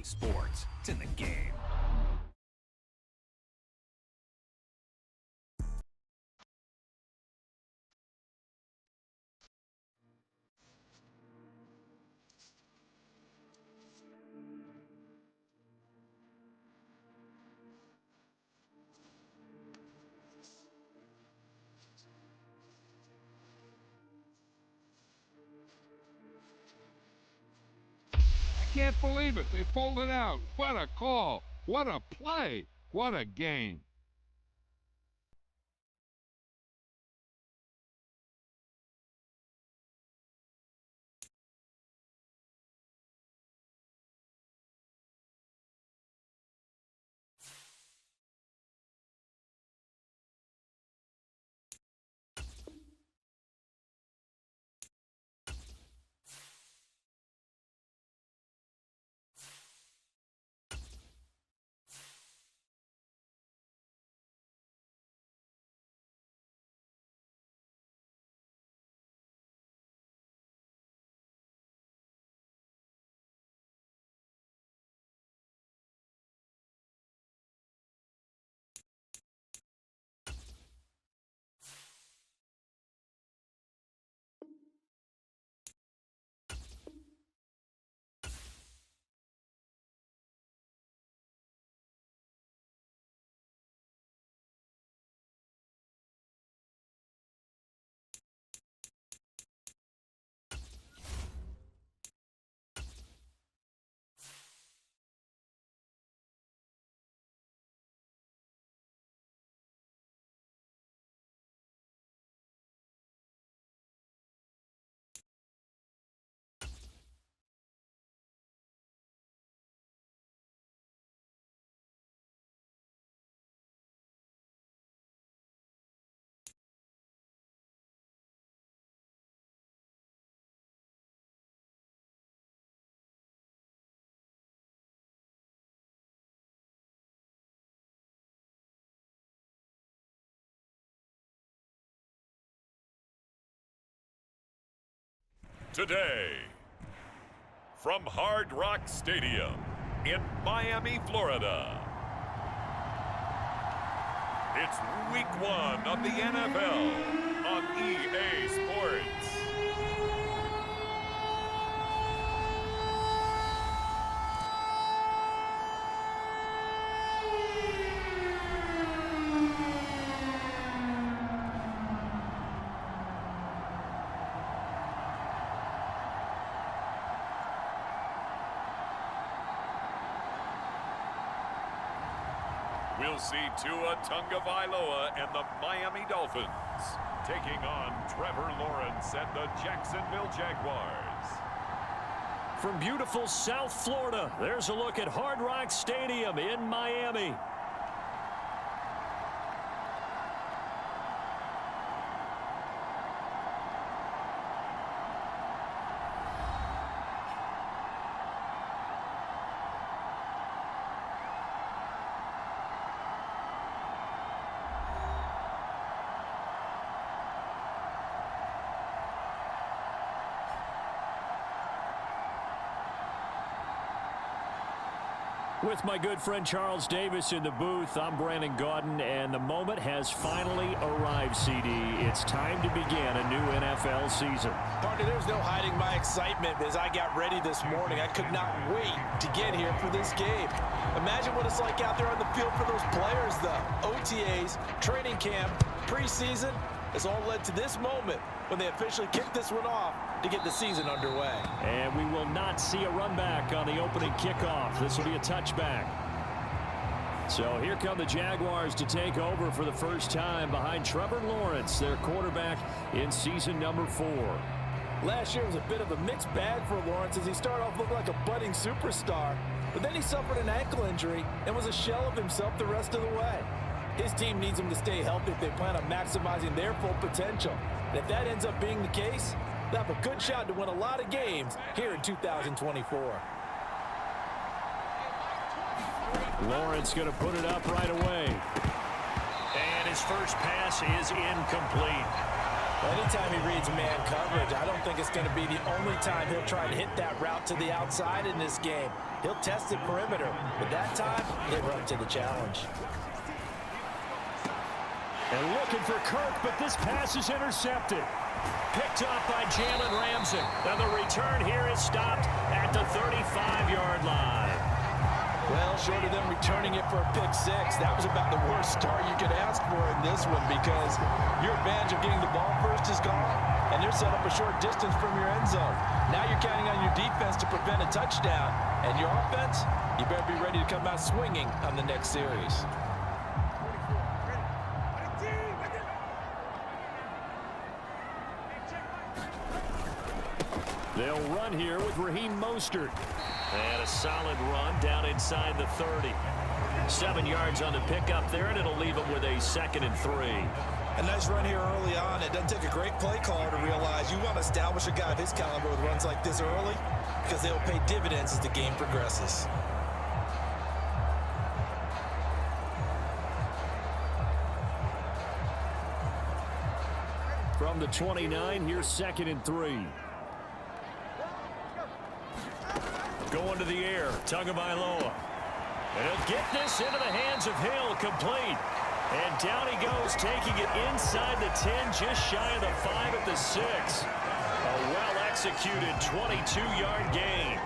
Miami Sports. It's in the game. Can't believe it. They pulled it out. What a call. What a play. What a game. Today, from Hard Rock Stadium in Miami, Florida, it's Week 1 of the NFL on EA Sports. We'll see Tua Tagovailoa and the Miami Dolphins taking on Trevor Lawrence and the Jacksonville Jaguars. From beautiful South Florida, there's a look at Hard Rock Stadium in Miami. With my good friend Charles Davis in the booth, I'm Brandon Gaudin, and the moment has finally arrived, CD. It's time to begin a new NFL season. Partner, there's no hiding my excitement as I got ready this morning. I could not wait to get here for this game. Imagine what it's like out there on the field for those players, though. OTAs, training camp, preseason, has all led to this moment when they officially kick this one off to get the season underway. And we will not see a run back on the opening kickoff. This will be a touchback. So here come the Jaguars to take over for the first time behind Trevor Lawrence, their quarterback in season number 4. Last year was a bit of a mixed bag for Lawrence as he started off looking like a budding superstar, but then he suffered an ankle injury and was a shell of himself the rest of the way. His team needs him to stay healthy if they plan on maximizing their full potential. And if that ends up being the case, they'll have a good shot to win a lot of games here in 2024. Lawrence going to put it up right away. And his first pass is incomplete. Anytime he reads man coverage, I don't think it's going to be the only time he'll try to hit that route to the outside in this game. He'll test the perimeter, but that time, he'll run to the challenge. And looking for Kirk, but this pass is intercepted. Picked off by Jalen Ramsey. And the return here is stopped at the 35-yard line. Well, short of them returning it for a pick six, that was about the worst start you could ask for in this one because your advantage of getting the ball first is gone, and they're set up a short distance from your end zone. Now you're counting on your defense to prevent a touchdown, and your offense, you better be ready to come out swinging on the next series. They'll run here with Raheem Mostert. And a solid run down inside the 30. 7 yards on the pickup there, and it'll leave them with a 2nd and 3. A nice run here early on. It doesn't take a great play caller to realize you want to establish a guy of his caliber with runs like this early because they'll pay dividends as the game progresses. From the 29, here's 2nd and 3. Going to the air, Tagovailoa. And he'll get this into the hands of Hill, complete. And down he goes, taking it inside the 10, just shy of the 5 at the 6. A well-executed 22-yard gain.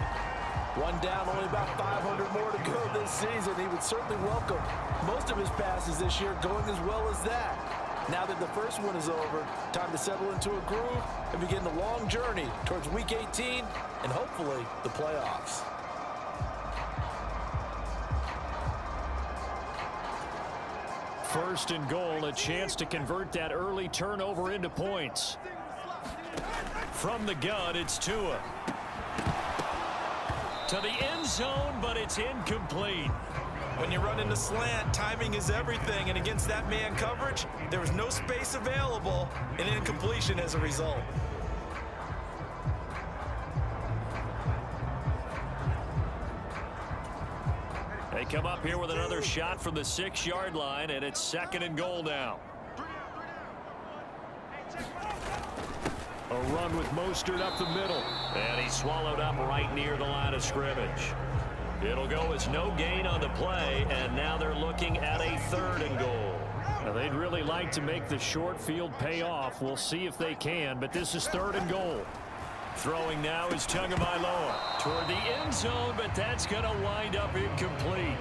One down, only about 500 more to go this season. He would certainly welcome most of his passes this year going as well as that. Now that the first one is over, time to settle into a groove and begin the long journey towards Week 18 and hopefully the playoffs. First and goal, a chance to convert that early turnover into points. From the gun, it's Tua. To the end zone, but it's incomplete. When you run into slant, timing is everything, and against that man coverage, there was no space available, and incompletion as a result. They come up here with another shot from the 6-yard line, and it's 2nd and goal now. A run with Mostert up the middle, and he's swallowed up right near the line of scrimmage. It'll go as no gain on the play, and now they're looking at a 3rd and goal. Now they'd really like to make the short field pay off. We'll see if they can, but this is 3rd and goal. Throwing now is Tagovailoa toward the end zone, but that's going to wind up incomplete.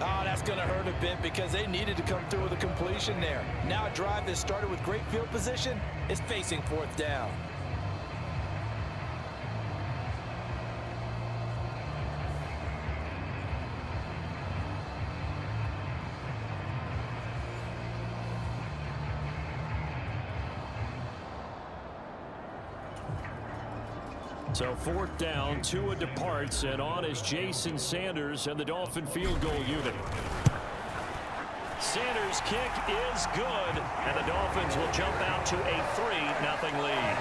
Oh, that's going to hurt a bit because they needed to come through with a completion there. Now a drive that started with great field position is facing 4th down. So 4th down, Tua departs, and on is Jason Sanders and the Dolphin field goal unit. Sanders' kick is good, and the Dolphins will jump out to a 3-0 lead.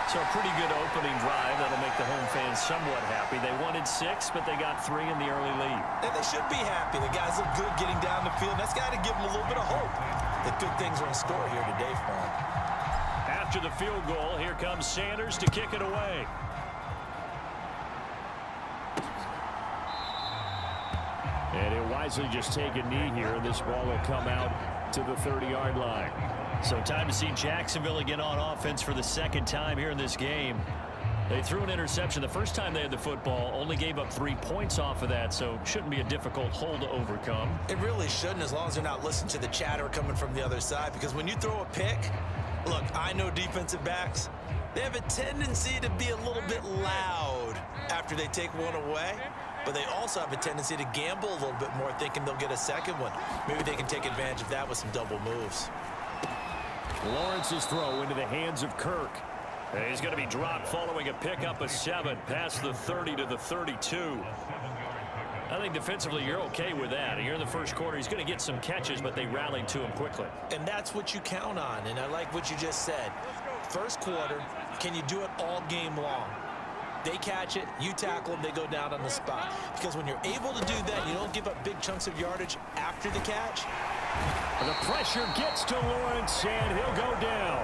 So a pretty good opening drive that'll make the home fans somewhat happy. They wanted 6, but they got 3 in the early lead. And they should be happy. The guys look good getting down the field. That's got to give them a little bit of hope that good things are in store here today for them. After the field goal, here comes Sanders to kick it away. And he'll wisely just take a knee here, and this ball will come out to the 30-yard line. So time to see Jacksonville again on offense for the 2nd time here in this game. They threw an interception the first time they had the football, only gave up 3 points off of that, so shouldn't be a difficult hole to overcome. It really shouldn't, as long as they're not listening to the chatter coming from the other side, because when you throw a pick, look, I know defensive backs, they have a tendency to be a little bit loud after they take one away, but they also have a tendency to gamble a little bit more, thinking they'll get a second one. Maybe they can take advantage of that with some double moves. Lawrence's throw into the hands of Kirk. He's going to be dropped following a pickup of 7 past the 30 to the 32. I think defensively you're okay with that. Here in the first quarter, he's going to get some catches, but they rallied to him quickly. And that's what you count on, and I like what you just said. First quarter, can you do it all game long? They catch it, you tackle them, they go down on the spot. Because when you're able to do that, you don't give up big chunks of yardage after the catch. The pressure gets to Lawrence, and he'll go down.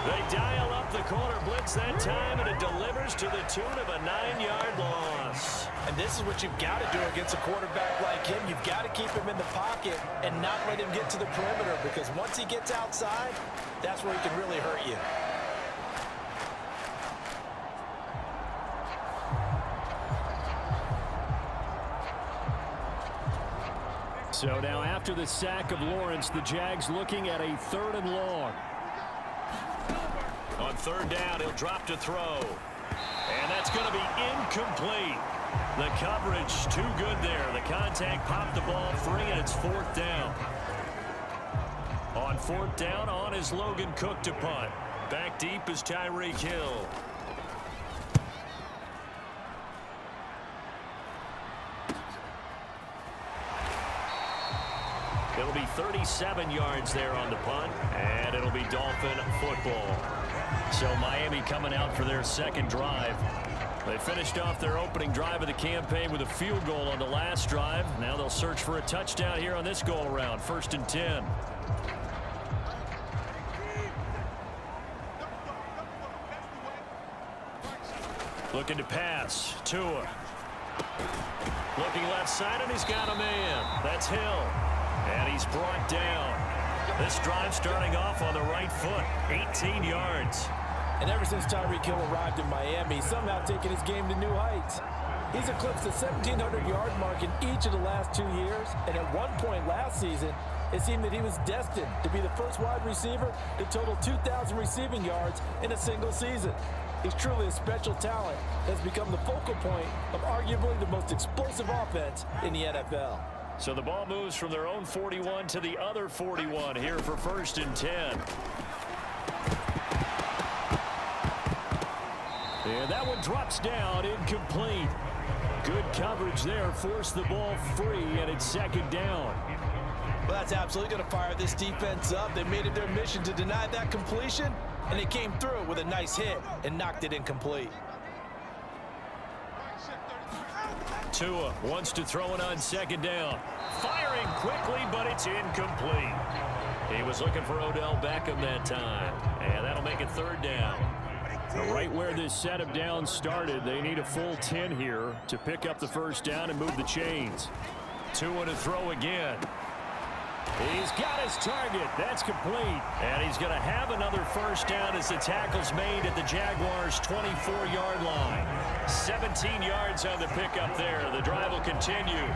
They dial up the corner blitz that time, and it delivers to the tune of a 9-yard loss. And this is what you've got to do against a quarterback like him. You've got to keep him in the pocket and not let him get to the perimeter, because once he gets outside, that's where he can really hurt you. So now after the sack of Lawrence, the Jags looking at a 3rd and long. On 3rd down, he'll drop to throw. And that's going to be incomplete. The coverage too good there. The contact popped the ball free, and it's 4th down. On 4th down, on is Logan Cook to punt. Back deep is Tyreek Hill. It'll be 37 yards there on the punt, and it'll be Dolphin football. So Miami coming out for their 2nd drive. They finished off their opening drive of the campaign with a field goal on the last drive. Now they'll search for a touchdown here on this go-around. 1st and 10. Looking to pass. Tua. Looking left side, and he's got a man. That's Hill. And he's brought down. This drive starting off on the right foot. 18 yards. And ever since Tyreek Hill arrived in Miami, he's somehow taken his game to new heights. He's eclipsed the 1,700-yard mark in each of the last 2 years. And at one point last season, it seemed that he was destined to be the first wide receiver to total 2,000 receiving yards in a single season. He's truly a special talent that's become the focal point of arguably the most explosive offense in the NFL. So the ball moves from their own 41 to the other 41 here for 1st and 10. And that one drops down, incomplete. Good coverage there, forced the ball free, and it's 2nd down. Well, that's absolutely going to fire this defense up. They made it their mission to deny that completion, and they came through with a nice hit and knocked it incomplete. Tua wants to throw it on 2nd down. Firing quickly, but it's incomplete. He was looking for Odell Beckham that time, and that'll make it 3rd down. Right where this setup down started, they need a full 10 here to pick up the 1st down and move the chains. Tua to throw again. He's got his target. That's complete. And he's going to have another 1st down as the tackle's made at the Jaguars' 24-yard line. 17 yards on the pickup there. The drive will continue.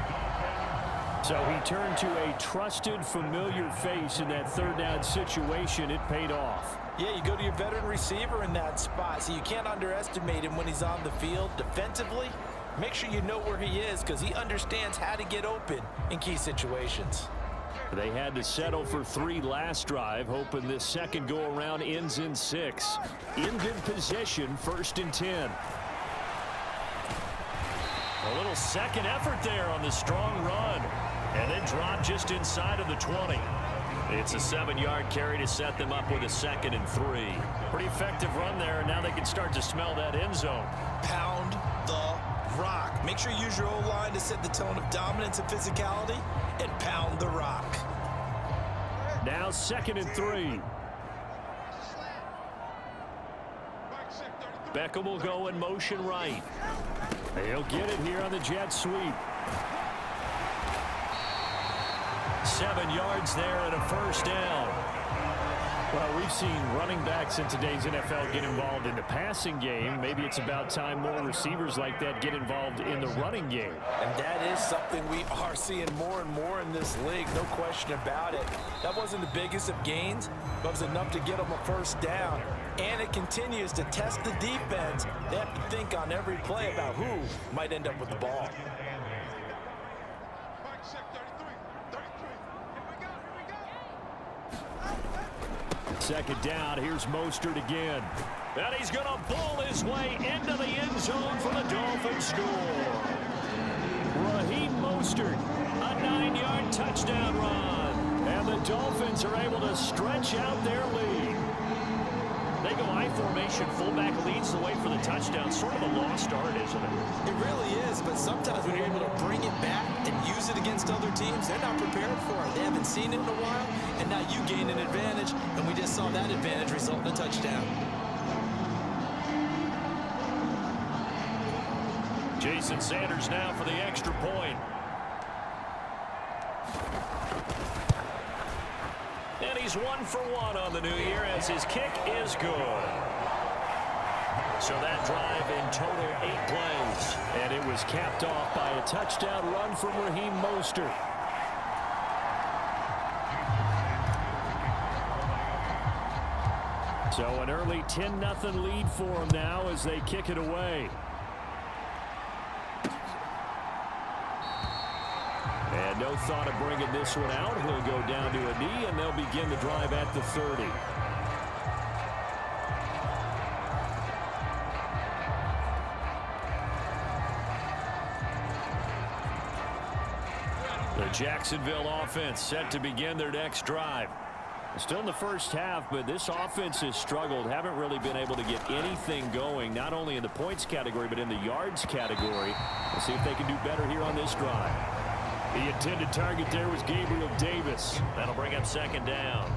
So he turned to a trusted, familiar face in that 3rd down situation. It paid off. Yeah, you go to your veteran receiver in that spot, so you can't underestimate him when he's on the field defensively. Make sure you know where he is, because he understands how to get open in key situations. They had to settle for 3 last drive, hoping this 2nd go-around ends in 6. In good position, 1st and 10. A little second effort there on the strong run, and then dropped just inside of the 20. It's a 7-yard carry to set them up with a 2nd and 3. Pretty effective run there, and now they can start to smell that end zone. Pound the rock. Make sure you use your O-line to set the tone of dominance and physicality, and pound the rock. Now 2nd and 3. Beckham will go in motion right. He'll get it here on the jet sweep. 7 yards there and a 1st down. Well, we've seen running backs in today's NFL get involved in the passing game. Maybe it's about time more receivers like that get involved in the running game. And that is something we are seeing more and more in this league, no question about it. That wasn't the biggest of gains, but it was enough to get them a 1st down. And it continues to test the defense. They have to think on every play about who might end up with the ball. Second down, here's Mostert again. And he's going to ball his way into the end zone for the Dolphins score. Raheem Mostert, a 9-yard touchdown run. And the Dolphins are able to stretch out their lead. They go I formation, fullback leads the way for the touchdown. Sort of a lost art, isn't it? It really is, but sometimes when you're able to bring it back and use it against other teams, they're not prepared for it. They haven't seen it in a while, and now you gain an advantage, and we just saw that advantage result in a touchdown. Jason Sanders now for the extra point. And he's 1 for 1 on the new year as his kick is good. So that drive in total 8 plays. And it was capped off by a touchdown run from Raheem Mostert. So an early 10-0 lead for them now as they kick it away. And no thought of bringing this one out. He'll go down to a knee, and they'll begin the drive at the 30. The Jacksonville offense set to begin their next drive. Still in the first half, but this offense has struggled. Haven't really been able to get anything going, not only in the points category, but in the yards category. We'll see if they can do better here on this drive. The intended target there was Gabriel Davis. That'll bring up second down.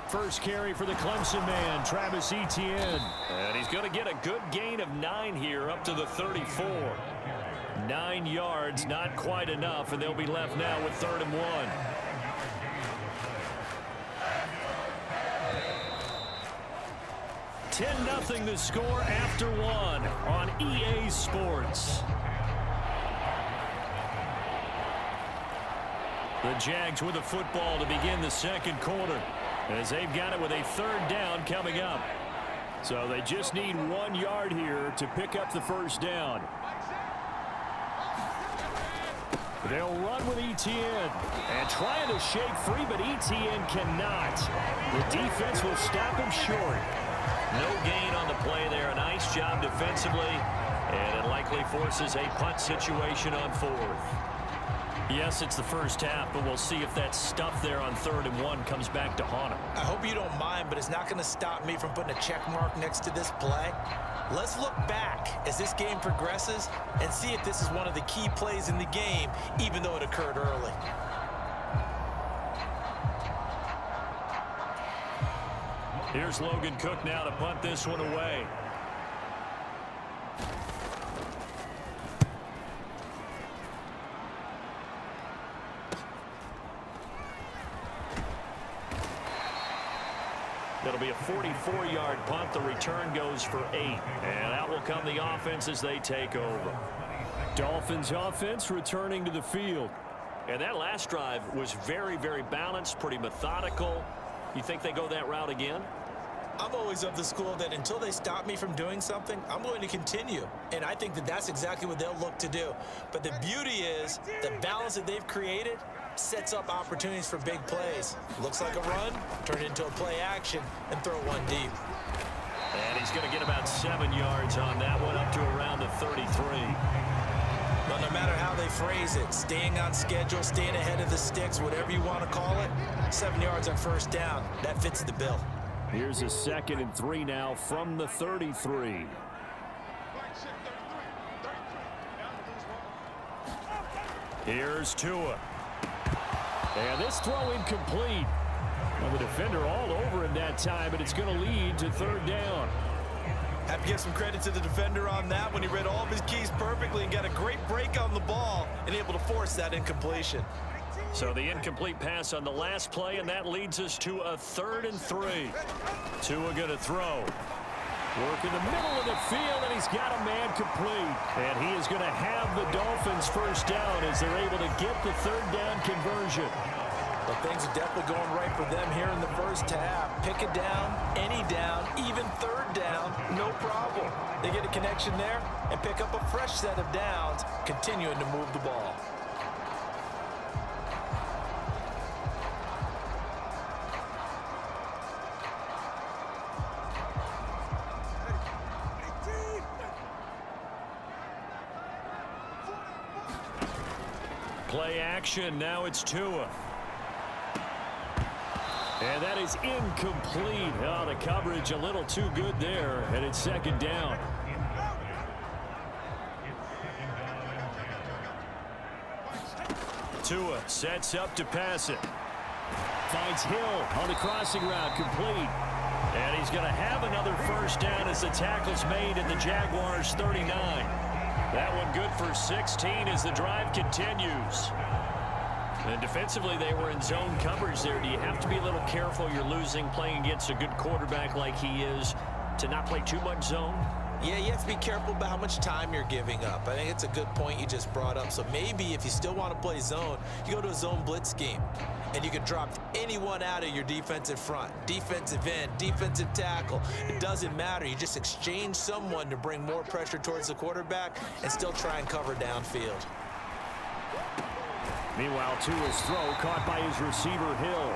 First carry for the Clemson man, Travis Etienne. And he's going to get a good gain of 9 here up to the 34. 9 yards, not quite enough, and they'll be left now with 3rd and 1. $10-0 the score after 1 on EA Sports. The Jags with the football to begin the second quarter, as they've got it with a 3rd down coming up. So they just need 1 yard here to pick up the first down. They'll run with Etienne and trying to shake free, but Etienne cannot. The defense will stop him short. No gain on the play there. A nice job defensively, and it likely forces a punt situation on 4th. Yes, it's the first half, but we'll see if that stuff there on 3rd and 1 comes back to haunt him. I hope you don't mind, but it's not going to stop me from putting a check mark next to this play. Let's look back as this game progresses and see if this is one of the key plays in the game, even though it occurred early. Here's Logan Cook now to punt this one away. It'll be a 44-yard punt. The return goes for 8. And out will come the offense as they take over. Dolphins offense returning to the field. And that last drive was very, very balanced, pretty methodical. You think they go that route again? I'm always of the school that until they stop me from doing something, I'm going to continue. And I think that that's exactly what they'll look to do. But the beauty is the balance that they've created sets up opportunities for big plays. Looks like a run, turn it into a play action, and throw one deep. And he's going to get about 7 yards on that one, up to around the 33. But no matter how they phrase it, staying on schedule, staying ahead of the sticks, whatever you want to call it, 7 yards on first down, that fits the bill. Here's a 2nd and 3 now from the 33. Here's Tua. And this throw incomplete. Well, the defender all over him that time, but it's going to lead to 3rd down. Have to give some credit to the defender on that when he read all of his keys perfectly and got a great break on the ball and able to force that incompletion. So the incomplete pass on the last play, and that leads us to a 3rd and 3. Tua going to throw. Work in the middle of the field, and he's got a man complete. And he is going to have the Dolphins first down as they're able to get the 3rd down conversion. But things are definitely going right for them here in the first half. Pick it down, any down, even 3rd down, no problem. They get a connection there and pick up a fresh set of downs, continuing to move the ball. Play action. Now it's Tua. And that is incomplete. Oh, the coverage a little too good there, and it's second down. Tua sets up to pass it. Finds Hill on the crossing route, complete. And he's going to have another first down as the tackle's made at the Jaguars' 39. That one good for 16 as the drive continues. And defensively, they were in zone coverage there. Do you have to be a little careful? You're losing playing against a good quarterback like he is to not play too much zone? Yeah, you have to be careful about how much time you're giving up. I think it's a good point you just brought up. So maybe if you still want to play zone, you go to a zone blitz scheme. And you can drop anyone out of your defensive front. Defensive end, defensive tackle. It doesn't matter. You just exchange someone to bring more pressure towards the quarterback and still try and cover downfield. Meanwhile, Tua's throw caught by his receiver, Hill.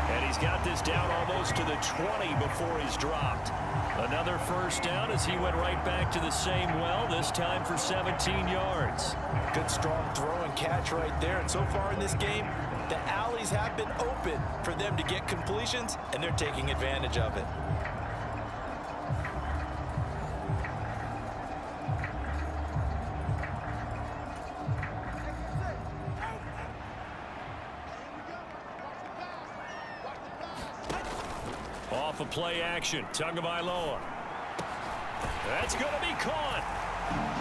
And he's got this down almost to the 20 before he's dropped. Another first down as he went right back to the same well, this time for 17 yards. Good strong throw and catch right there. And so far in this game, the alleys have been open for them to get completions, and they're taking advantage of it. Off of play action, Tagovailoa. That's going to be caught.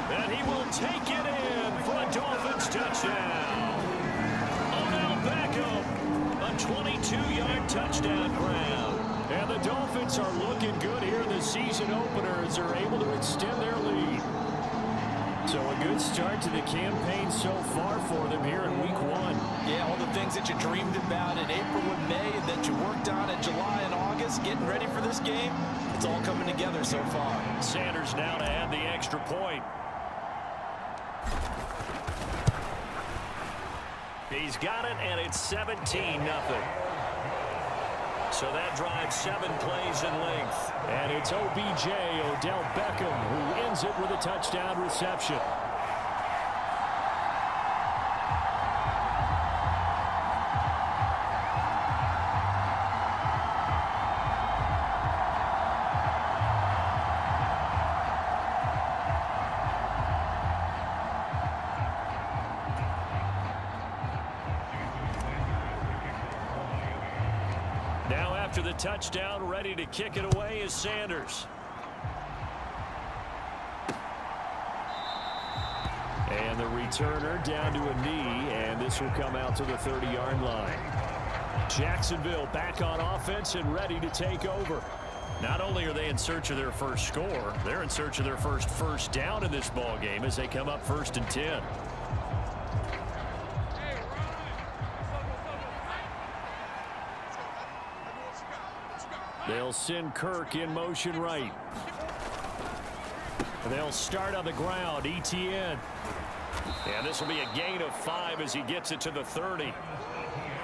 And he will take it in for a Dolphins touchdown. Odell Beckham, a 22-yard touchdown grab. And the Dolphins are looking good here in the season opener as they're able to extend their lead. So a good start to the campaign so far for them here in week 1. Yeah, all the things that you dreamed about in April and May and that you worked on in July and August, getting ready for this game, it's all coming together so far. Sanders now to add the extra point. He's got it, and it's 17-0. So that drives 7 plays in length. And it's OBJ, Odell Beckham, who ends it with a touchdown reception. After the touchdown, ready to kick it away is Sanders. And the returner down to a knee, and this will come out to the 30-yard line. Jacksonville back on offense and ready to take over. Not only are they in search of their first score, they're in search of their first down in this ball game as they come up 1st and 10. They'll send Kirk in motion right. They'll start on the ground. Etienne. And this will be a gain of 5 as he gets it to the 30.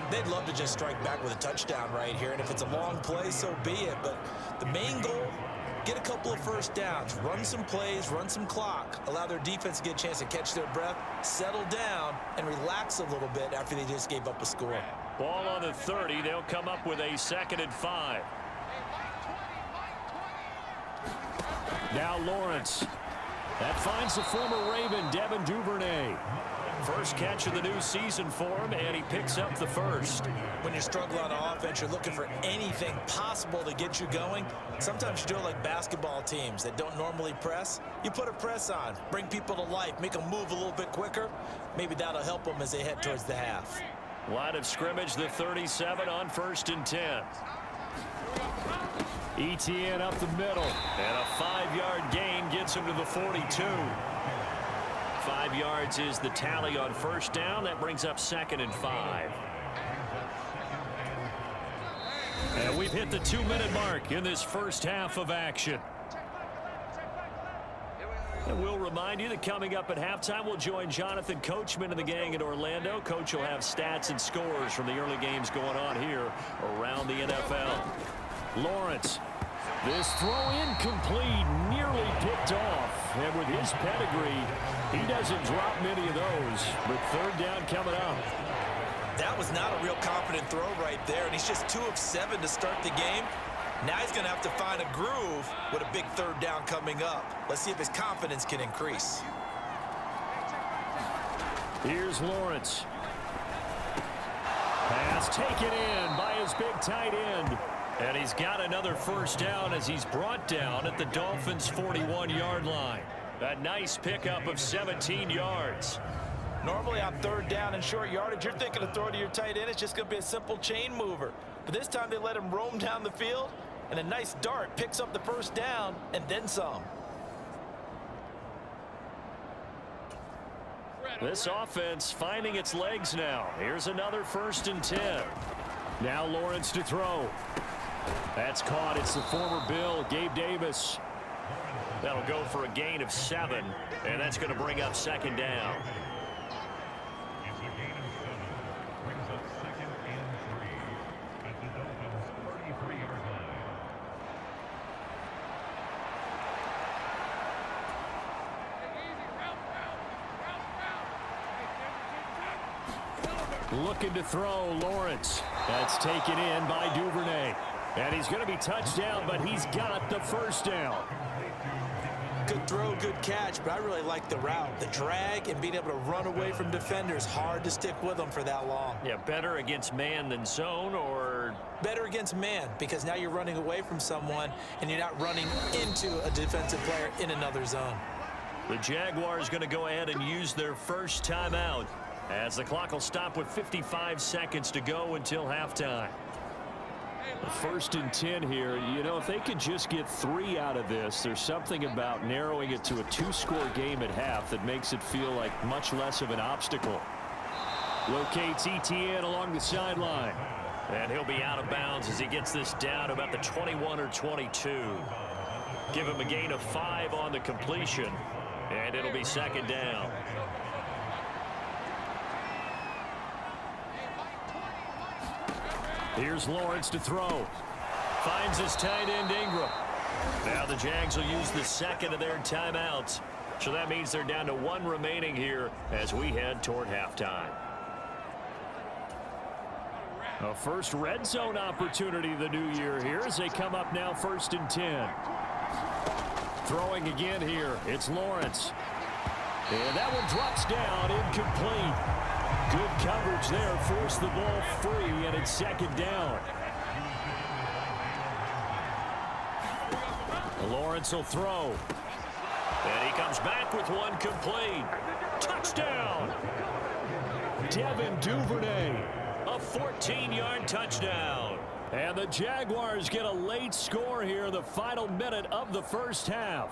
They'd love to just strike back with a touchdown right here. And if it's a long play, so be it. But the main goal, get a couple of first downs. Run some plays, run some clock. Allow their defense to get a chance to catch their breath, settle down, and relax a little bit after they just gave up a score. Ball on the 30. They'll come up with a 2nd and 5. Now Lawrence. That finds the former Raven, Devin Duvernay. First catch of the new season for him, and he picks up the first. When you're struggling on offense, you're looking for anything possible to get you going. Sometimes you do it like basketball teams that don't normally press. You put a press on, bring people to life, make them move a little bit quicker. Maybe that'll help them as they head towards the half. Line of scrimmage, the 37 on 1st and 10. Etienne up the middle, and a 5-yard gain gets him to the 42. 5 yards is the tally on first down. That brings up 2nd and 5. And we've hit the 2-minute mark in this first half of action. And we'll remind you that coming up at halftime, we'll join Jonathan Coachman and the gang in Orlando. Coach will have stats and scores from the early games going on here around the NFL. Lawrence This throw incomplete, nearly picked off. And with his pedigree, he doesn't drop many of those. But third down coming up. That was not a real confident throw right there, and he's just 2 of 7 to start the game. Now he's going to have to find a groove with a big third down coming up. Let's see if his confidence can increase. Here's Lawrence. Pass taken in by his big tight end. And he's got another first down as he's brought down at the Dolphins' 41-yard line. A nice pickup of 17 yards. Normally on third down and short yardage, you're thinking to throw to your tight end. It's just going to be a simple chain mover. But this time they let him roam down the field, and a nice dart picks up the first down and then some. This offense finding its legs now. Here's another 1st and 10. Now Lawrence to throw. That's caught. It's the former Bill, Gabe Davis. That'll go for a gain of 7, and that's going to bring up 2nd down. Looking to throw, Lawrence. That's taken in by Duvernay. And he's going to be touched down, but he's got the first down. Good throw, good catch, but I really like the route. The drag and being able to run away from defenders, hard to stick with them for that long. Yeah, better against man than zone, or? Better against man, because now you're running away from someone and you're not running into a defensive player in another zone. The Jaguars going to go ahead and use their first timeout, as the clock will stop with 55 seconds to go until halftime. 1st and 10 here. You know, if they could just get 3 out of this, there's something about narrowing it to a 2-score game at half that makes it feel like much less of an obstacle. Locates Etienne along the sideline. And he'll be out of bounds as he gets this down to about the 21 or 22. Give him a gain of 5 on the completion, and it'll be 2nd down. Here's Lawrence to throw. Finds his tight end Ingram. Now the Jags will use the 2nd of their timeouts. So that means they're down to 1 remaining here as we head toward halftime. A first red zone opportunity the new year here as they come up now 1st and 10. Throwing again here. It's Lawrence. And that one drops down, incomplete. Good coverage there, forced the ball free, and it's 2nd down. Lawrence will throw. And he comes back with one complete. Touchdown! Devin Duvernay, a 14-yard touchdown. And the Jaguars get a late score here in the final minute of the first half.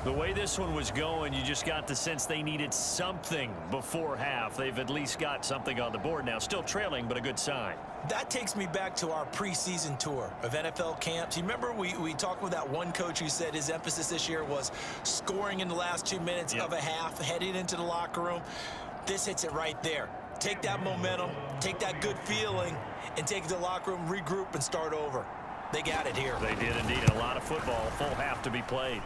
The way this one was going, you just got the sense they needed something before half. They've at least got something on the board now. Still trailing, but a good sign. That takes me back to our preseason tour of NFL camps. You remember we talked with that one coach who said his emphasis this year was scoring in the last 2 minutes of a half, heading into the locker room. This hits it right there. Take that momentum, take that good feeling, and take it to the locker room, regroup, and start over. They got it here. They did indeed. A lot of football, full half to be played.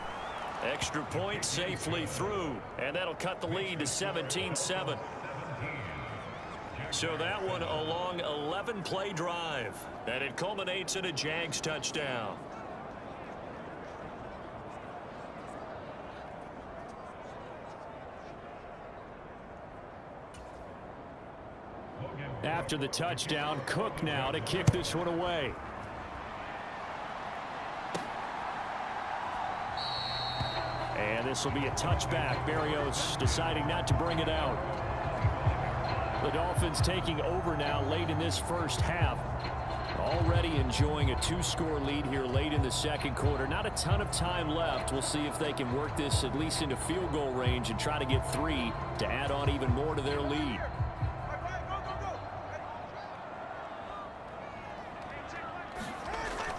Extra point safely through, and that'll cut the lead to 17-7. So that one a long 11-play drive, and it culminates in a Jags touchdown. After the touchdown, Cook now to kick this one away. And this will be a touchback. Berrios deciding not to bring it out. The Dolphins taking over now late in this first half. Already enjoying a 2-score lead here late in the second quarter. Not a ton of time left. We'll see if they can work this at least into field goal range and try to get 3 to add on even more to their lead.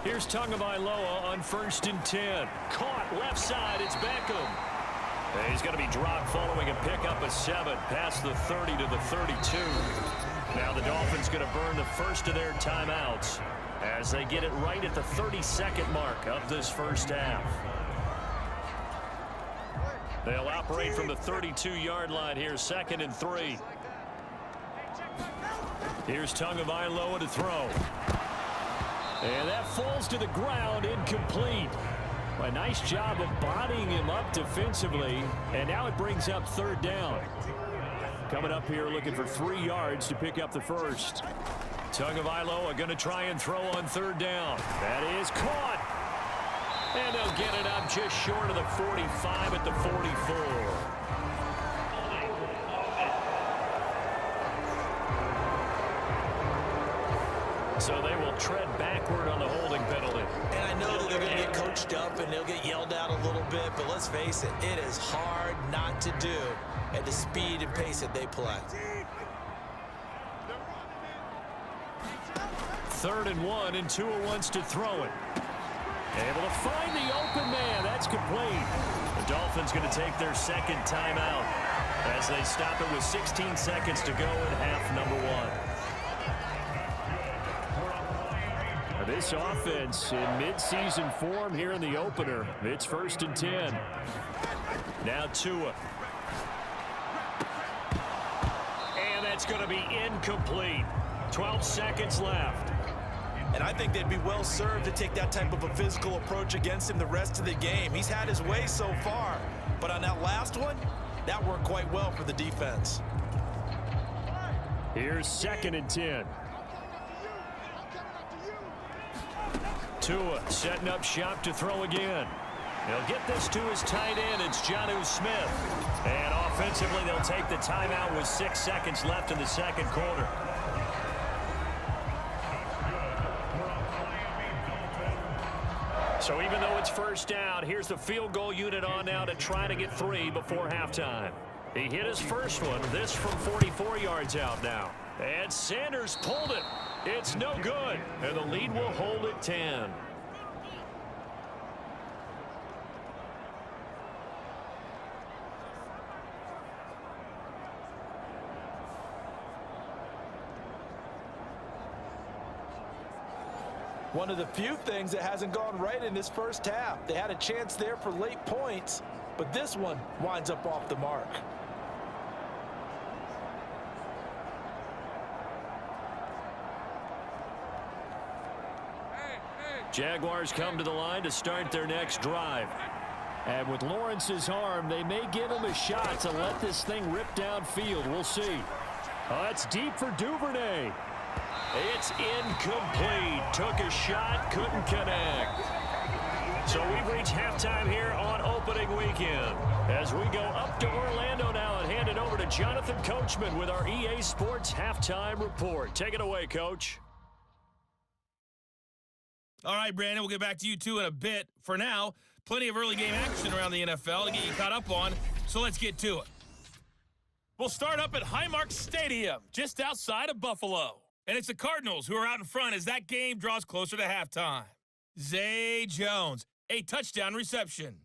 Here's Tagovailoa on 1st and 10. Caught left side. It's Beckham. And he's going to be dropped following a pickup of 7 past the 30 to the 32. Now the Dolphins going to burn the first of their timeouts. as they get it right at the 32nd mark of this first half. They'll operate from the 32-yard line here, 2nd and 3. Here's Tagovailoa to throw. And that falls to the ground, incomplete. A nice job of bodying him up defensively, and now it brings up 3rd down. Coming up here looking for 3 yards to pick up the first. Tagovailoa going to try and throw on 3rd down. That is caught. And they'll get it up just short of the 45 at the 44. So they will tread backward on the holding penalty. And I know that they're going to get coached up and they'll get yelled at a little bit, but let's face it, it is hard not to do at the speed and pace that they play. 3rd and 1, and Tua wants to throw it. Able to find the open man. That's complete. The Dolphins going to take their 2nd timeout as they stop it with 16 seconds to go in half number 1. This offense in midseason form here in the opener. It's 1st and 10. Now Tua. And that's going to be incomplete. 12 seconds left. And I think they'd be well served to take that type of a physical approach against him the rest of the game. He's had his way so far, but on that last one, that worked quite well for the defense. Here's 2nd and 10. Tua setting up shop to throw again. He'll get this to his tight end. It's Jonnu Smith. And offensively, they'll take the timeout with 6 seconds left in the 2nd quarter. So even though it's 1st down, here's the field goal unit on now to try to get 3 before halftime. He hit his first one. This from 44 yards out now. And Sanders pulled it. It's no good. And the lead will hold at 10. One of the few things that hasn't gone right in this first half. They had a chance there for late points, but this one winds up off the mark. Jaguars come to the line to start their next drive. And with Lawrence's arm, they may give him a shot to let this thing rip downfield. We'll see. It's deep for Duvernay. It's incomplete. Took a shot, couldn't connect. So we've reached halftime here on opening weekend. As we go up to Orlando now and hand it over to Jonathan Coachman with our EA Sports Halftime Report. Take it away, Coach. All right, Brandon, we'll get back to you, too, in a bit. For now, plenty of early game action around the NFL to get you caught up on, so let's get to it. We'll start up at Highmark Stadium, just outside of Buffalo. And it's the Cardinals who are out in front as that game draws closer to halftime. Zay Jones, a touchdown reception.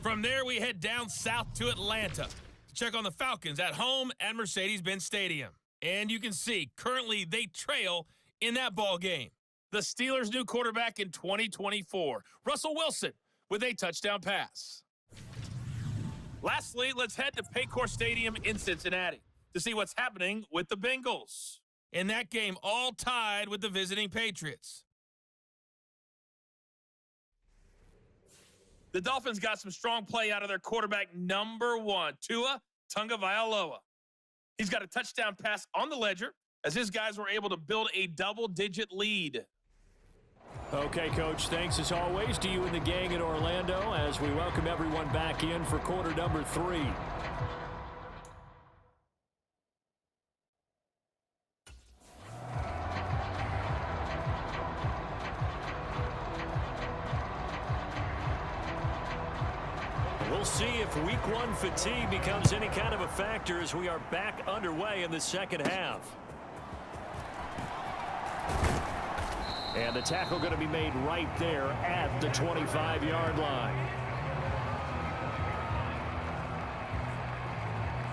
From there, we head down south to Atlanta to check on the Falcons at home at Mercedes-Benz Stadium. And you can see, currently, they trail in that ball game. The Steelers' new quarterback in 2024, Russell Wilson, with a touchdown pass. Lastly, let's head to Paycor Stadium in Cincinnati to see what's happening with the Bengals. In that game, all tied with the visiting Patriots. The Dolphins got some strong play out of their quarterback, number 1, Tua Tagovailoa. He's got a touchdown pass on the ledger as his guys were able to build a double-digit lead. Okay, Coach, thanks as always to you and the gang in Orlando as we welcome everyone back in for quarter number 3. We'll see if week 1 fatigue becomes any kind of a factor as we are back underway in the second half. And the tackle going to be made right there at the 25-yard line.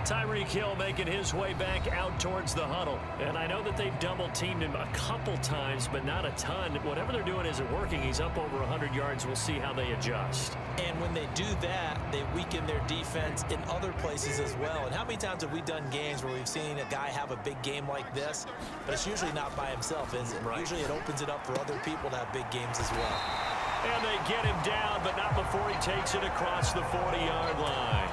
Tyreek Hill making his way back out towards the huddle. And I know this that they've double-teamed him a couple times, but not a ton. Whatever they're doing isn't working. He's up over 100 yards. We'll see how they adjust. And when they do that, they weaken their defense in other places as well. And how many times have we done games where we've seen a guy have a big game like this, but it's usually not by himself, is it? Right. Usually it opens it up for other people to have big games as well. And they get him down, but not before he takes it across the 40-yard line.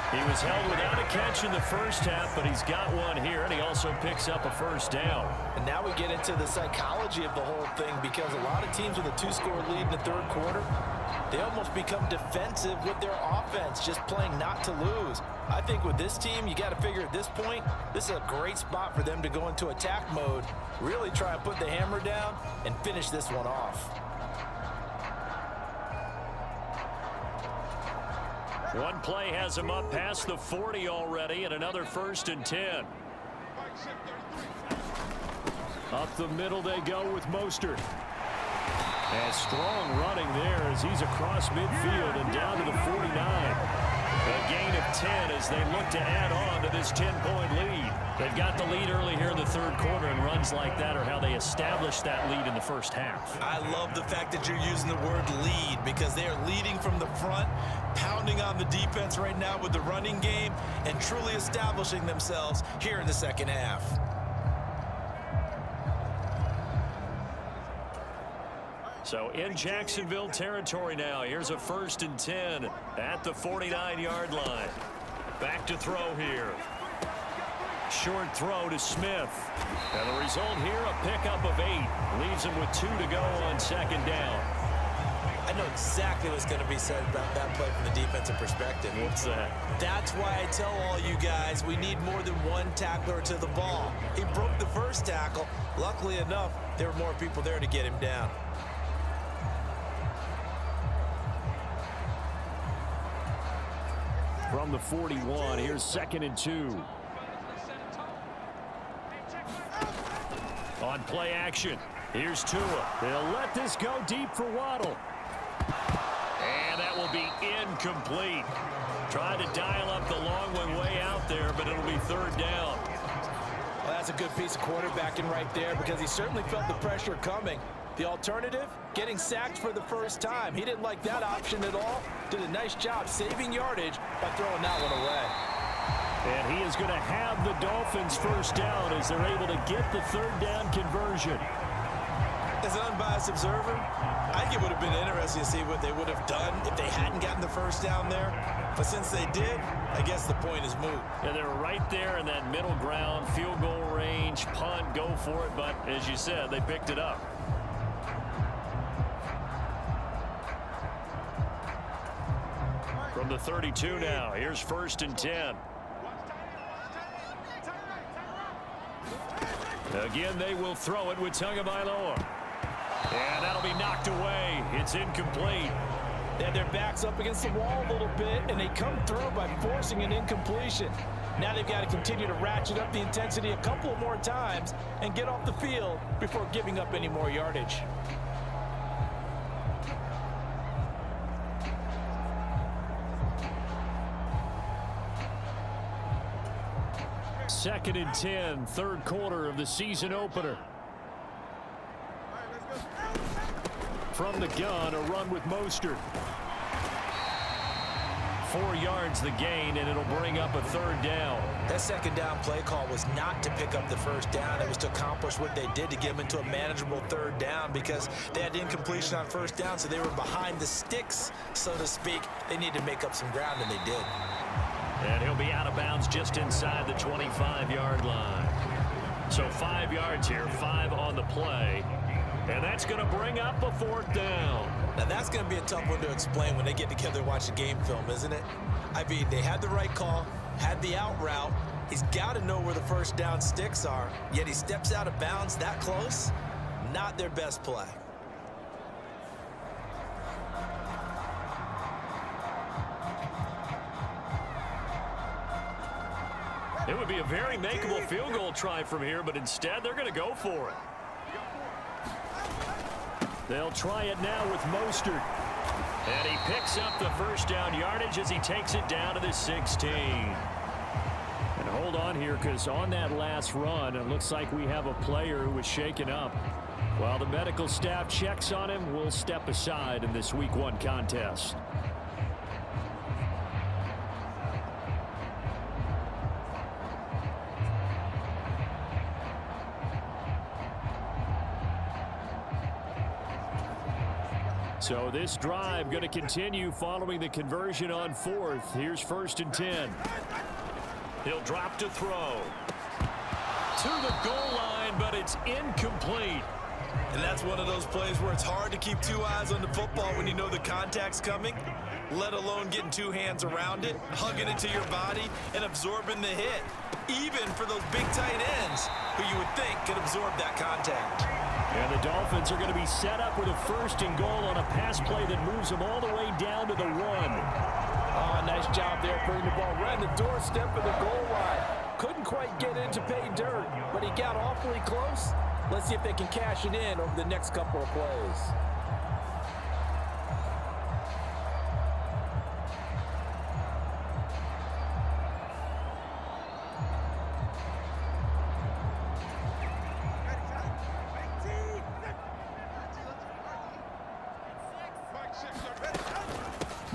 He was held without a catch in the first half, but he's got one here, and he also picks up a first down. And now we get into the psychology of the whole thing, because a lot of teams with a 2-score lead in the third quarter, they almost become defensive with their offense, just playing not to lose. I think with this team, you got to figure at this point, this is a great spot for them to go into attack mode, really try and put the hammer down and finish this one off. One play has him up past the 40 already, and another 1st and 10. Up the middle they go with Mostert. And strong running there as he's across midfield and down to the 49. A gain of 10 as they look to add on to this 10-point lead. They've got the lead early here in the third quarter, and runs like that are how they established that lead in the first half. I love the fact that you're using the word lead, because they are leading from the front, pounding on the defense right now with the running game, and truly establishing themselves here in the second half. So in Jacksonville territory now. Here's a 1st and 10 at the 49-yard line. Back to throw here. Short throw to Smith. And the result here, a pickup of 8. Leaves him with 2 to go on 2nd down. I know exactly what's going to be said about that play from the defensive perspective. What's that? That's why I tell all you guys we need more than one tackler to the ball. He broke the first tackle. Luckily enough, there were more people there to get him down. From the 41, here's 2nd and 2. On play action, here's Tua. They'll let this go deep for Waddle. And that will be incomplete. Tried to dial up the long one way out there, but it'll be 3rd down. Well, that's a good piece of quarterbacking right there, because he certainly felt the pressure coming. The alternative, getting sacked for the first time. He didn't like that option at all. Did a nice job saving yardage by throwing that one away. And he is going to have the Dolphins' first down as they're able to get the 3rd down conversion. As an unbiased observer, I think it would have been interesting to see what they would have done if they hadn't gotten the first down there. But since they did, I guess the point is moot. Yeah, they were right there in that middle ground, field goal range, punt, go for it. But as you said, they picked it up. From the 32 now, here's 1st and 10. Again, they will throw it with Tagovailoa. And that'll be knocked away. It's incomplete. They had their backs up against the wall a little bit, and they come through by forcing an incompletion. Now they've got to continue to ratchet up the intensity a couple more times and get off the field before giving up any more yardage. Second and 10, third quarter of the season opener. From the gun, a run with Mostert. 4 yards the gain, and it'll bring up a 3rd down. That 2nd down play call was not to pick up the first down. It was to accomplish what they did to get them into a manageable 3rd down, because they had incompletion on first down, so they were behind the sticks, so to speak. They needed to make up some ground, and they did. And he'll be out of bounds just inside the 25-yard line. So 5 yards here, 5 on the play. And that's going to bring up a 4th down. Now that's going to be a tough one to explain when they get together and watch the game film, isn't it? I mean, they had the right call, had the out route. He's got to know where the first down sticks are, yet he steps out of bounds that close. Not their best play. It would be a very makeable field goal try from here, but instead they're going to go for it. They'll try it now with Mostert. And he picks up the first down yardage as he takes it down to the 16. And hold on here because on that last run, it looks like we have a player who was shaken up. While the medical staff checks on him, we'll step aside in this Week 1 contest. So this drive going to continue following the conversion on 4th. Here's 1st and 10. He'll drop to throw. To the goal line, but it's incomplete. And that's one of those plays where it's hard to keep two eyes on the football when you know the contact's coming, let alone getting two hands around it, hugging it to your body, and absorbing the hit, even for those big tight ends who you would think could absorb that contact. And the Dolphins are going to be set up with a 1st and goal on a pass play that moves them all the way down to the 1. Oh, nice job there putting the ball right on the doorstep of the goal line. Couldn't quite get in to pay dirt, but he got awfully close. Let's see if they can cash it in over the next couple of plays.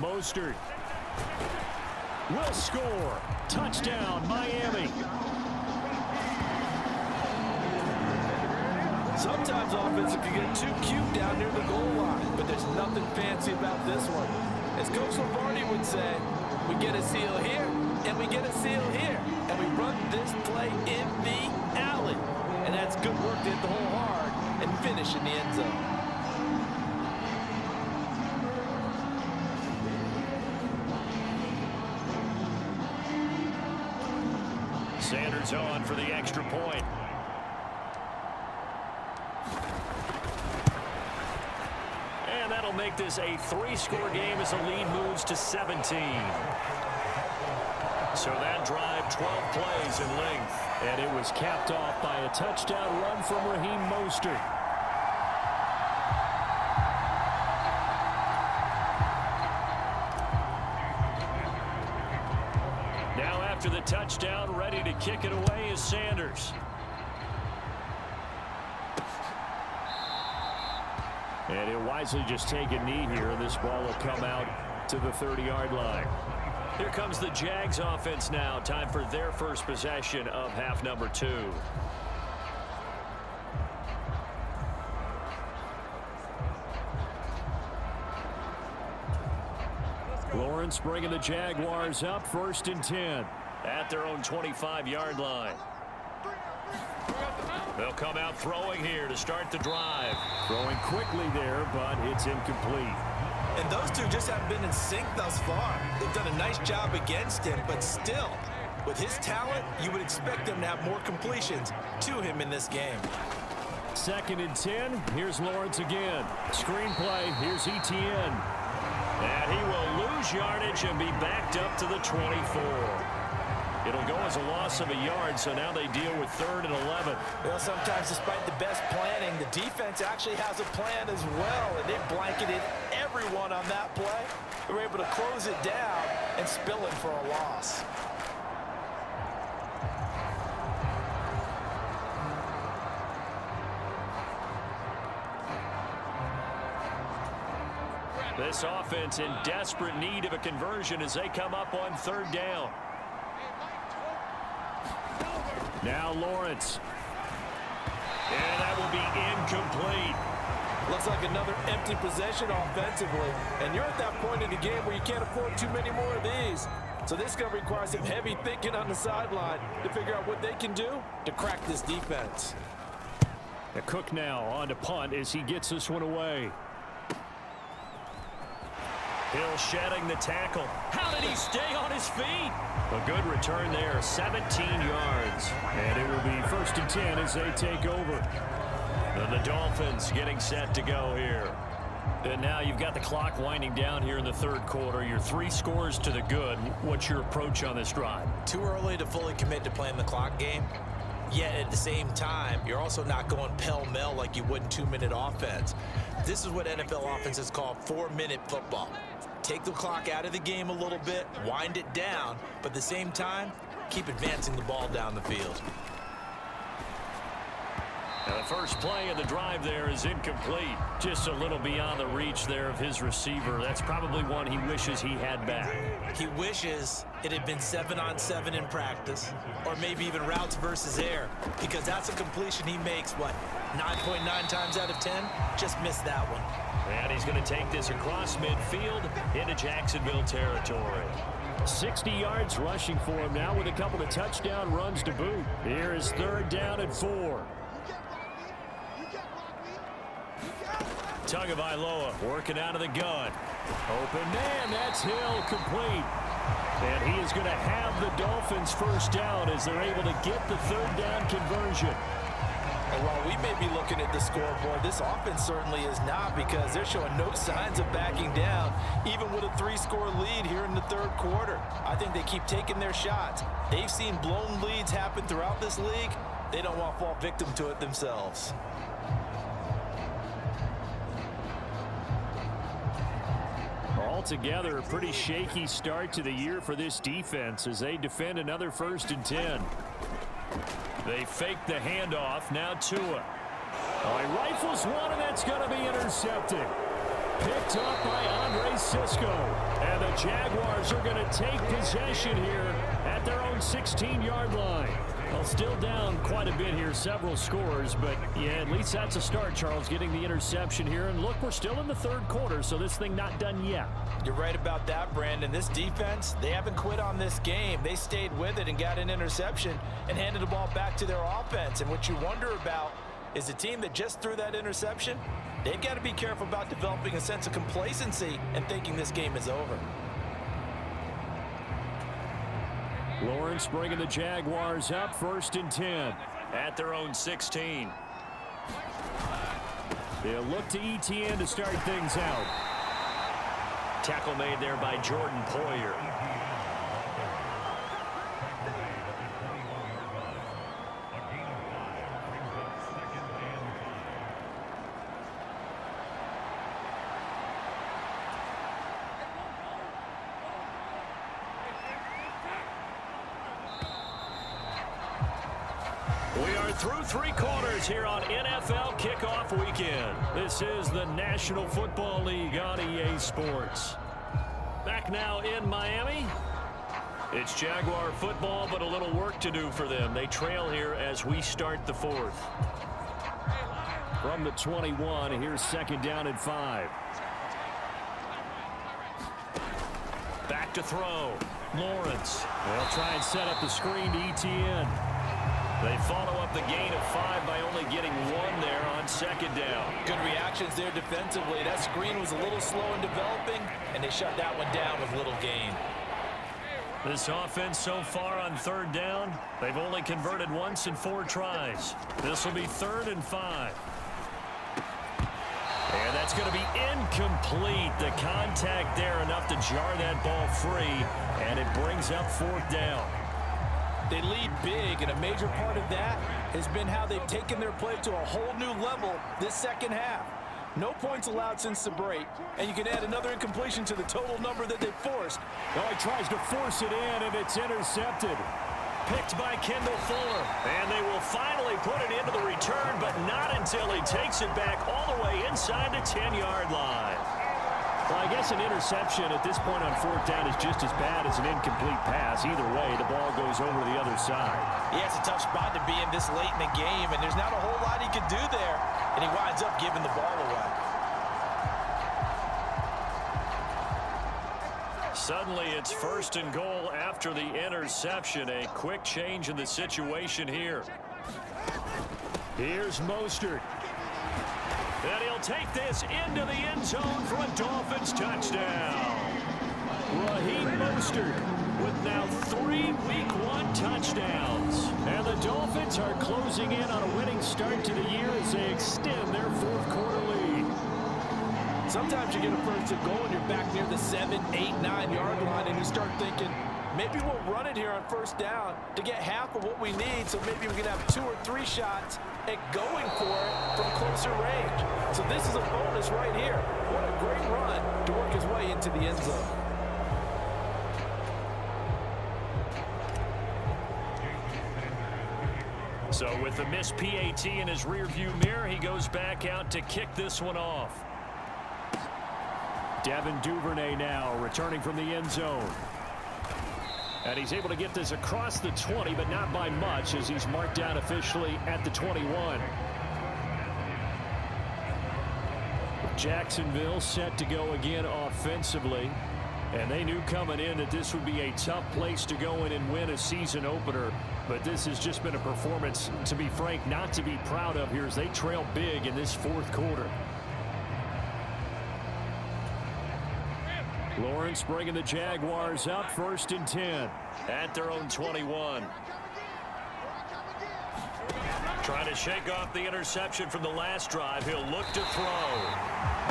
Mostert will score. Touchdown, Miami. Sometimes offense can get too cute down near the goal line, but there's nothing fancy about this one. As Coach Lombardi would say, we get a seal here, and we get a seal here, and we run this play in the alley. And that's good work to hit the hole hard and finish in the end zone. Sanders on for the extra point. And that'll make this a 3-score game as the lead moves to 17. So that drive, 12 plays in length. And it was capped off by a touchdown run from Raheem Mostert. Now after the touchdown, ready to kick it away is Sanders. And he'll wisely just take a knee here, and this ball will come out to the 30-yard line. Here comes the Jags offense now. Time for their first possession of half number 2. Lawrence bringing the Jaguars up, 1st and 10 at their own 25-yard line. They'll come out throwing here to start the drive. Throwing quickly there, but it's incomplete. And those two just haven't been in sync thus far. They've done a nice job against him, but still, with his talent, you would expect them to have more completions to him in this game. 2nd and 10. Here's Lawrence again. Screenplay. Here's Etienne. And he will lose yardage and be backed up to the 24. It'll go as a loss of a yard, so now they deal with 3rd and 11. Well, sometimes despite the best planning, the defense actually has a plan as well, and they blanketed everyone on that play. They were able to close it down and spill it for a loss. This offense in desperate need of a conversion as they come up on 3rd down. Now Lawrence. And that will be incomplete. Looks like another empty possession offensively. And you're at that point in the game where you can't afford too many more of these. So this is going to require some heavy thinking on the sideline to figure out what they can do to crack this defense. Cook now on to punt as he gets this one away. Hill shedding the tackle. How did he stay on his feet? A good return there, 17 yards. And it will be 1st and 10 as they take over. And the Dolphins getting set to go here. And now you've got the clock winding down here in the 3rd quarter. You're 3 scores to the good. What's your approach on this drive? Too early to fully commit to playing the clock game. Yet at the same time, you're also not going pell-mell like you would in 2-minute offense. This is what NFL offenses call 4-minute football. Take the clock out of the game a little bit, wind it down, but at the same time, keep advancing the ball down the field. Now the first play of the drive there is incomplete. Just a little beyond the reach there of his receiver. That's probably one he wishes he had back. He wishes it had been 7-on-7 in practice, or maybe even routes versus air, because that's a completion he makes, 9.9 times out of 10? Just missed that one. And he's going to take this across midfield into Jacksonville territory. 60 yards rushing for him now with a couple of touchdown runs to boot. Here is 3rd down and 4. Tagovailoa working out of the gun. Open man, that's Hill, complete. And he is going to have the Dolphins first down as they're able to get the 3rd down conversion. And while we may be looking at the scoreboard, this offense certainly is not, because they're showing no signs of backing down, even with a 3-score lead here in the 3rd quarter. I think they keep taking their shots. They've seen blown leads happen throughout this league. They don't want to fall victim to it themselves. Altogether, a pretty shaky start to the year for this defense as they defend another 1st and 10. They fake the handoff. Now Tua. Oh, he rifles one, and that's going to be intercepted. Picked up by Andre Cisco. And the Jaguars are going to take possession here at their own 16-yard line. Well, still down quite a bit here, several scores, but yeah, at least that's a start, Charles, getting the interception here. And look, we're still in the 3rd quarter, so this thing not done yet. You're right about that, Brandon. This defense, they haven't quit on this game. They stayed with it and got an interception and handed the ball back to their offense. And what you wonder about is the team that just threw that interception, they've got to be careful about developing a sense of complacency and thinking this game is over. Lawrence bringing the Jaguars up, 1st and 10 at their own 16. They'll look to ETN to start things out. Tackle made there by Jordan Poyer. We are through 3 quarters here on NFL Kickoff Weekend. This is the National Football League on EA Sports. Back now in Miami. It's Jaguar football, but a little work to do for them. They trail here as we start the 4th. From the 21, here's 2nd down and 5. Back to throw. Lawrence. They'll try and set up the screen to ETN. They follow up the gain of 5 by only getting 1 there on 2nd down. Good reactions there defensively. That screen was a little slow in developing, and they shut that one down with little gain. This offense so far on 3rd down, they've only converted once in 4 tries. This will be 3rd and 5. And that's going to be incomplete. The contact there enough to jar that ball free, and it brings up 4th down. They lead big, and a major part of that has been how they've taken their play to a whole new level this 2nd half. No points allowed since the break, and you can add another incompletion to the total number that they've forced. Oh, he tries to force it in, and it's intercepted. Picked by Kendall Fuller, and they will finally put it into the return, but not until he takes it back all the way inside the 10-yard line. Well, I guess an interception at this point on 4th down is just as bad as an incomplete pass. Either way, the ball goes over to the other side. Yeah, it's a tough spot to be in this late in the game, and there's not a whole lot he could do there, and he winds up giving the ball away. Suddenly, it's 1st and goal after the interception. A quick change in the situation here. Here's Mostert. And he'll take this into the end zone for a Dolphins touchdown. Raheem Mostert with now 3 Week 1 touchdowns. And the Dolphins are closing in on a winning start to the year as they extend their 4th quarter lead. Sometimes you get a 1st and goal and you're back near the 7, 8, 9-yard line, and you start thinking, maybe we'll run it here on 1st down to get half of what we need, so maybe we can have 2 or 3 shots at going for it from closer range. So this is a bonus right here. What a great run to work his way into the end zone. So with the missed PAT in his rearview mirror, he goes back out to kick this one off. Devin Duvernay now returning from the end zone. And he's able to get this across the 20, but not by much, as he's marked down officially at the 21. Jacksonville set to go again offensively. And they knew coming in that this would be a tough place to go in and win a season opener. But this has just been a performance, to be frank, not to be proud of here as they trail big in this fourth quarter. Lawrence bringing the Jaguars up 1st and 10 at their own 21. Trying to shake off the interception from the last drive. He'll look to throw.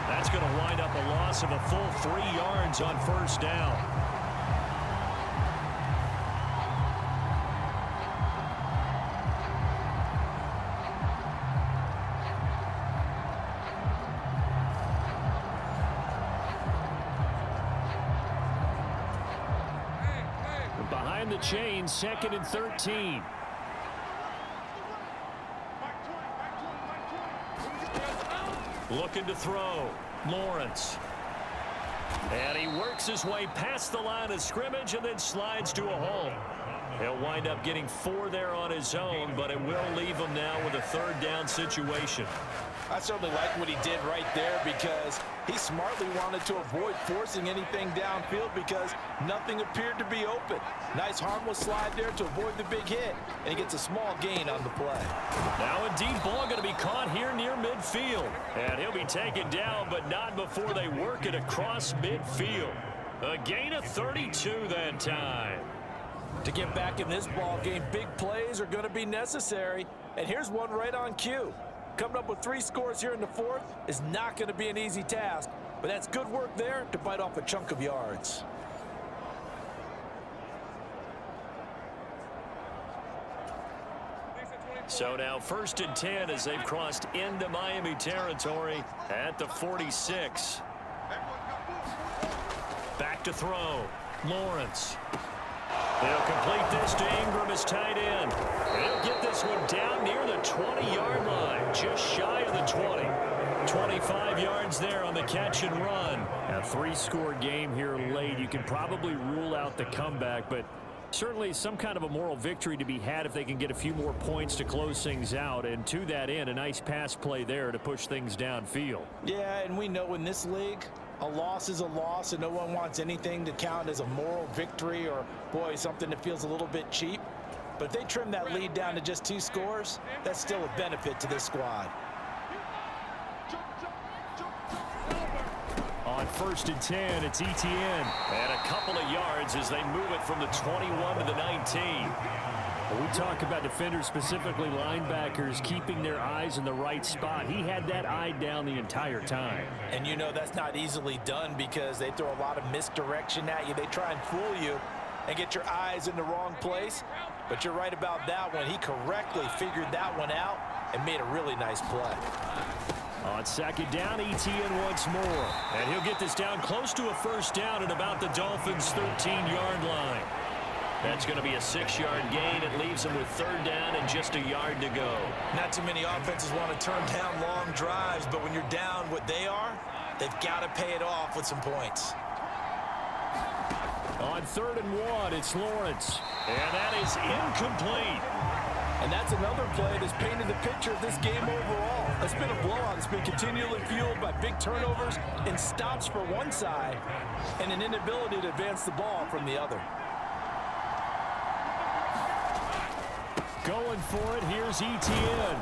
That's going to wind up a loss of a full 3 yards on 1st down. Behind the chain, 2nd and 13. Looking to throw. Lawrence. And he works his way past the line of scrimmage and then slides to a hole. He'll wind up getting 4 there on his own, but it will leave him now with a 3rd down situation. I certainly like what he did right there because he smartly wanted to avoid forcing anything downfield because nothing appeared to be open. Nice harmless slide there to avoid the big hit, and he gets a small gain on the play. Now a deep ball going to be caught here near midfield. And he'll be taken down, but not before they work it across midfield. A gain of 32 that time. To get back in this ball game, big plays are going to be necessary. And here's one right on cue. Coming up with 3 scores here in the 4th is not going to be an easy task, but that's good work there to bite off a chunk of yards. So now 1st and 10 as they've crossed into Miami territory at the 46. Back to throw. Lawrence. They'll complete this to Ingram as tight end. They'll get this one down near the 20-yard line, just shy of the 20. 25 yards there on the catch and run. A 3-score game here late. You can probably rule out the comeback, but certainly some kind of a moral victory to be had if they can get a few more points to close things out. And to that end, a nice pass play there to push things downfield. Yeah, and we know in this league, a loss is a loss, and no one wants anything to count as a moral victory or, boy, something that feels a little bit cheap. But if they trim that lead down to just 2 scores, that's still a benefit to this squad. On 1st and 10, it's Etienne. And a couple of yards as they move it from the 21 to the 19. We talk about defenders, specifically linebackers, keeping their eyes in the right spot. He had that eye down the entire time. And you know that's not easily done because they throw a lot of misdirection at you. They try and fool you and get your eyes in the wrong place. But you're right about that one. He correctly figured that one out and made a really nice play. On 2nd down, Etienne once more. And he'll get this down close to a 1st down at about the Dolphins' 13-yard line. That's going to be a 6-yard gain. It leaves them with 3rd down and just a yard to go. Not too many offenses want to turn down long drives, but when you're down what they are, they've got to pay it off with some points. On 3rd and 1, it's Lawrence. And that is incomplete. And that's another play that's painted the picture of this game overall. It's been a blowout. It's been continually fueled by big turnovers and stops for one side and an inability to advance the ball from the other. Going for it, here's Etienne.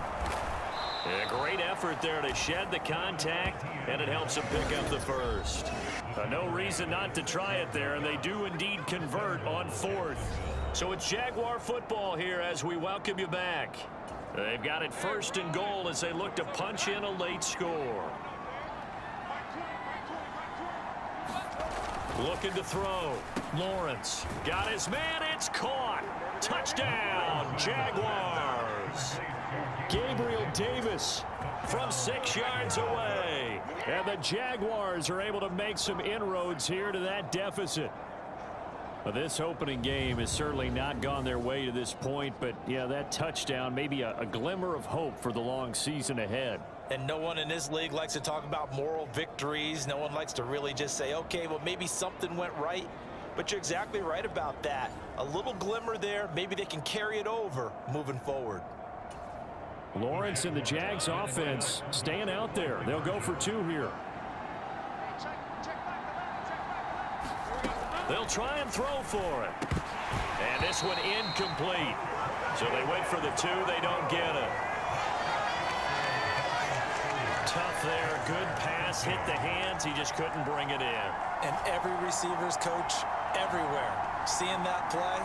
A great effort there to shed the contact, and it helps him pick up the 1st. No reason not to try it there, and they do indeed convert on 4th. So it's Jaguar football here as we welcome you back. They've got it 1st and goal as they look to punch in a late score. Looking to throw. Lawrence got his man. It's caught. Touchdown, Jaguars. Gabriel Davis from 6 yards away. And the Jaguars are able to make some inroads here to that deficit. Well, this opening game has certainly not gone their way to this point, but yeah, that touchdown, maybe a glimmer of hope for the long season ahead. And no one in this league likes to talk about moral victories. No one likes to really just say, okay, well, maybe something went right. But you're exactly right about that. A little glimmer there. Maybe they can carry it over moving forward. Lawrence and the Jags offense staying out there. They'll go for 2 here. They'll try and throw for it. And this one incomplete. So they went for the 2. They don't get it. Tough there. Good pass. Hit the hands. He just couldn't bring it in. And every receiver's coach everywhere seeing that play.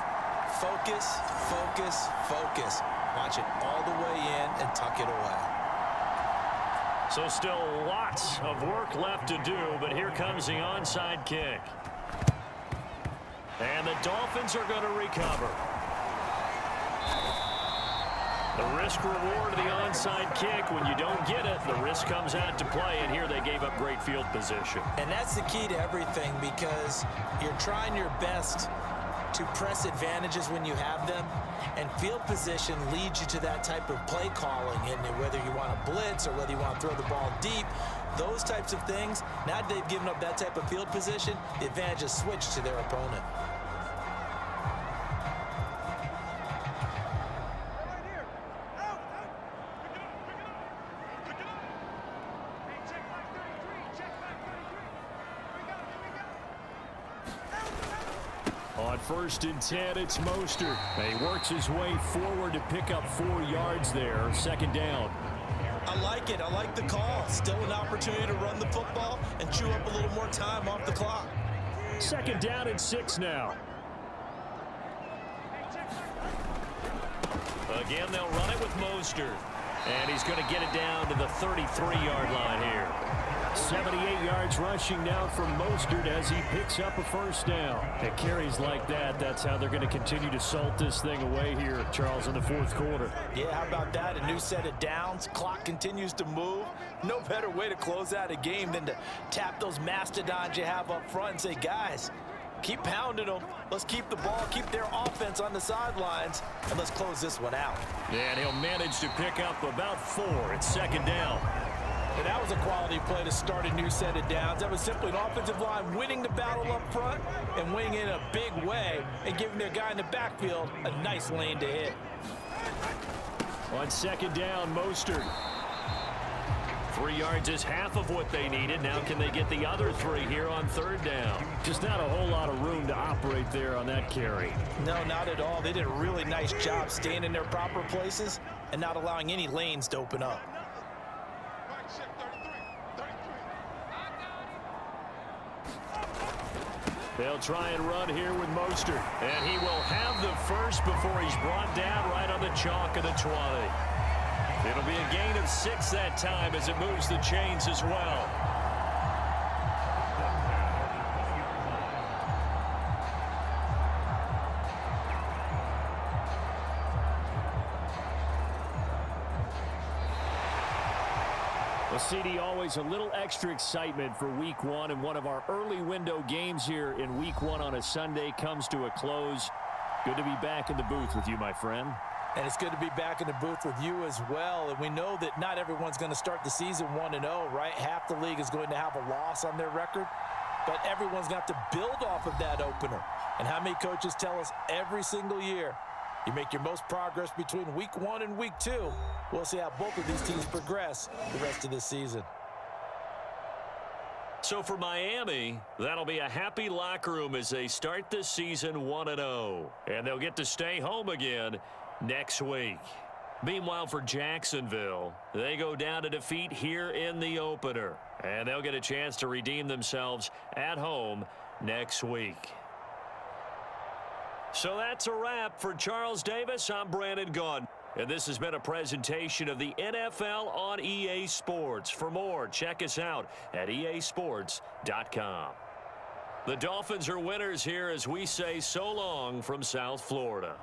Focus, focus, focus. Watch it all the way in and tuck it away. So still lots of work left to do, but here comes the onside kick. And the Dolphins are going to recover. The risk reward of the onside kick. When you don't get it, the risk comes out to play, and here they gave up great field position. And that's the key to everything, because you're trying your best to press advantages when you have them, and field position leads you to that type of play calling. And whether you want to blitz or whether you want to throw the ball deep, those types of things, now that they've given up that type of field position, the advantage is switched to their opponent. On 1st and 10, it's Mostert. He works his way forward to pick up 4 yards there. 2nd down. I like it. I like the call. Still an opportunity to run the football and chew up a little more time off the clock. 2nd down and 6 now. Again, they'll run it with Mostert. And he's going to get it down to the 33-yard line here. 78 yards rushing now from Mostert as he picks up a 1st down. At carries like that, that's how they're going to continue to salt this thing away here, Charles, in the 4th quarter. Yeah, how about that? A new set of downs. Clock continues to move. No better way to close out a game than to tap those mastodons you have up front and say, guys, keep pounding them. Let's keep the ball, keep their offense on the sidelines, and let's close this one out. And he'll manage to pick up about 4. It's 2nd down. And that was a quality play to start a new set of downs. That was simply an offensive line winning the battle up front and winning in a big way and giving their guy in the backfield a nice lane to hit. On 2nd down, Mostert. 3 yards is half of what they needed. Now can they get the other 3 here on 3rd down? Just not a whole lot of room to operate there on that carry. No, not at all. They did a really nice job staying in their proper places and not allowing any lanes to open up. They'll try and run here with Mostert. And he will have the 1st before he's brought down right on the chalk of the 20. It'll be a gain of 6 that time as it moves the chains as well. Well, CD, always a little extra excitement for Week 1, and one of our early window games here in Week 1 on a Sunday comes to a close. Good to be back in the booth with you, my friend. And it's good to be back in the booth with you as well. And we know that not everyone's going to start the season 1-0, right? Half the league is going to have a loss on their record. But everyone's got to build off of that opener. And how many coaches tell us every single year, you make your most progress between Week 1 and Week 2. We'll see how both of these teams progress the rest of this season. So for Miami, that'll be a happy locker room as they start this season 1-0. And they'll get to stay home again next week. Meanwhile, for Jacksonville, they go down to defeat here in the opener. And they'll get a chance to redeem themselves at home next week. So that's a wrap. For Charles Davis, I'm Brandon Gaudin. And this has been a presentation of the NFL on EA Sports. For more, check us out at easports.com. The Dolphins are winners here as we say so long from South Florida.